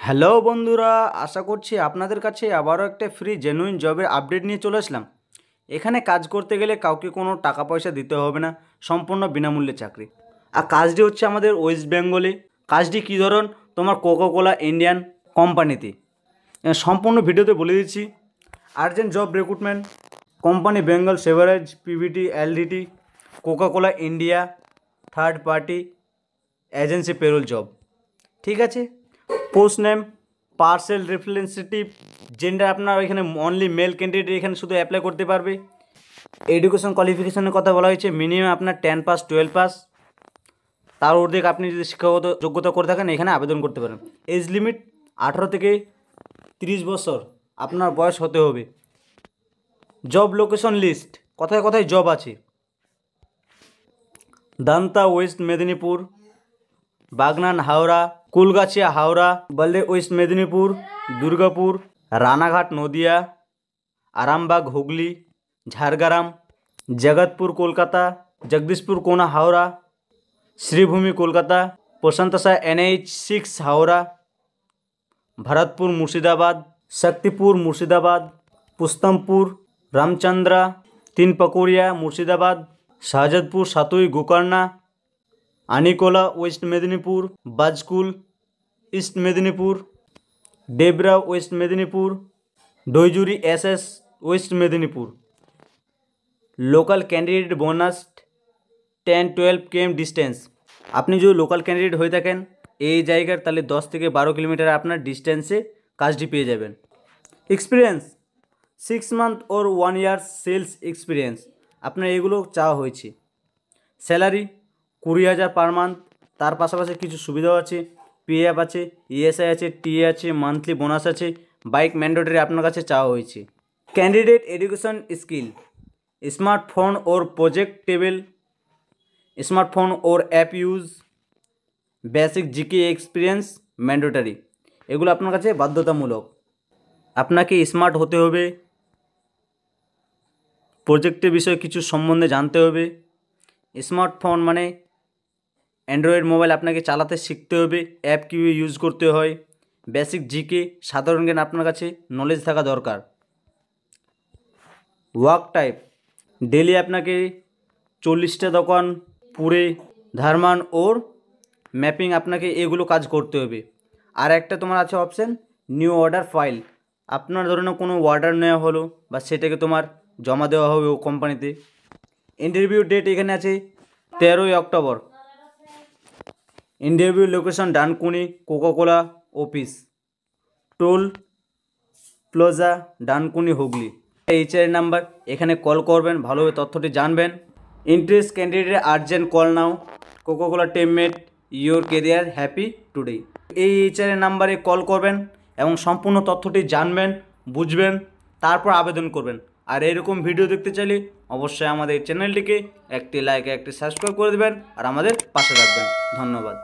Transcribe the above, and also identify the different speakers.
Speaker 1: Hello বন্ধুরা, আশা করছি আপনাদের কাছে আবারও একটা ফ্রি জেনুইন জবের আপডেট নিয়ে চলে আসলাম। এখানে কাজ করতে গেলে কাউকে কোনো টাকা পয়সা দিতে হবে না, সম্পূর্ণ বিনামূল্যে চাকরি। আর কাজটি হচ্ছে আমাদের ওয়েস্ট বেঙ্গলে। কাজটি কী ধরন, তোমার কোকাকোলা ইন্ডিয়ান কোম্পানিতে। সম্পূর্ণ ভিডিওতে বলে দিচ্ছি। Urgent job recruitment, company Bengal beverage PVT LDT, Coca Cola India, third party agency payroll job. ঠিক আছে। Post name parcel representative. Gender আপনার এখানে অনলি মেল ক্যান্ডিডেট এখানে শুধু অ্যাপ্লাই করতে পারবে। এডুকেশন কোয়ালিফিকেশনের কথা বলা হয়েছে, মিনিমাম আপনার 10 পাস 12 পাস, তার অর্ধেক আপনি যদি শিক্ষাগত যোগ্যতা করে থাকেন এখানে আবেদন করতে পারেন। এজ লিমিট 18 থেকে 30 বছর আপনার বয়স হতে হবে। জব লোকেশন লিস্ট, কোথায় কোথায় জব আছে: দান্তা ওয়েস্ট মেদিনীপুর, বাগনান হাওড়া, কুলগাছিয়া হাওড়া, বলদে ওয়েস্ট মেদিনীপুর, দুর্গাপুর, রানাঘাট নদিয়া, আরামবাগ হুগলি, ঝাড়গ্রাম, জগৎপুর কলকাতা, জগদীশপুর কোনা হাওড়া, শ্রীভূমি কলকাতা, প্রশান্তসা NH6 হাওড়া, ভরতপুর মুর্শিদাবাদ, শক্তিপুর মুর্শিদাবাদ, পুস্তমপুর, রামচন্দ্রা, তিন Pakuria Murshidabad, Shahzadpur Satui Gokarna, Anikola West Medinipur, Bajkul East Medinipur, Debra West Medinipur, Daijuri SS West Medinipur. Local candidate bonus 10-12 km distance. আপনি যদি লোকাল ক্যান্ডিডেট হয়ে থাকেন এই জায়গার, তাহলে 10 থেকে 12 কিলোমিটার আপনার ডিস্টেন্সে কাজটি পেয়ে যাবেন। এক্সপিরিয়েন্স 6 মান্থ ওর 1 ইয়ার সেলস এক্সপিরিয়েন্স আপনার এগুলো চাওয়া হয়েছে। Salary 20,000 per month. তার পাশাপাশি কিছু সুবিধাও আছে, PF আছে, ESI আছে, TA আছে, মান্থলি বোনাস আছে। বাইক ম্যান্ডেটরি আপনার কাছে চাওয়া হয়েছে। Candidate education skill smartphone or projectable, smartphone or app use, basic GK experience mandatory. এগুলো আপনার কাছে বাধ্যতামূলক। আপনাকে স্মার্ট হতে হবে, প্রজেক্টের বিষয়ে কিছু সম্বন্ধে জানতে হবে। স্মার্টফোন মানে অ্যান্ড্রয়েড মোবাইল আপনাকে চালাতে শিখতে হবে, অ্যাপ কীভাবে ইউজ করতে হয়। বেসিক GK সাধারণ জ্ঞান আপনার কাছে নলেজ থাকা দরকার। ওয়ার্ক টাইপ ডেলি আপনাকে 40টা দোকান পুরে ধারমান ওর ম্যাপিং আপনাকে এগুলো কাজ করতে হবে। আর একটা তোমার আছে অপশান নিউ অর্ডার ফাইল। আপনার ধরনের কোনো অর্ডার নেওয়া হলো বা সেটাকে তোমার জমা দেওয়া হবে ও কোম্পানিতে। ইন্টারভিউ ডেট এখানে আছে 13ই October. Interview location Dankuni Coca Cola office, toll plaza Dankuni Hooghly. HR number, এখানে কল করবেন, ভালোভাবে তথ্যটি জানবেন। Interest candidate urgent call now, Coca Cola teammate your career happy today. এই HR নাম্বারে কল করবেন এবং সম্পূর্ণ তথ্যটি জানবেন, বুঝবেন, তারপর আবেদন করবেন। আর এরকম ভিডিও দেখতে চাইলে অবশ্যই আমাদের চ্যানেলটিকে একটি লাইক একটি সাবস্ক্রাইব করে দেবেন আর আমাদের পাশে রাখবেন। ধন্যবাদ।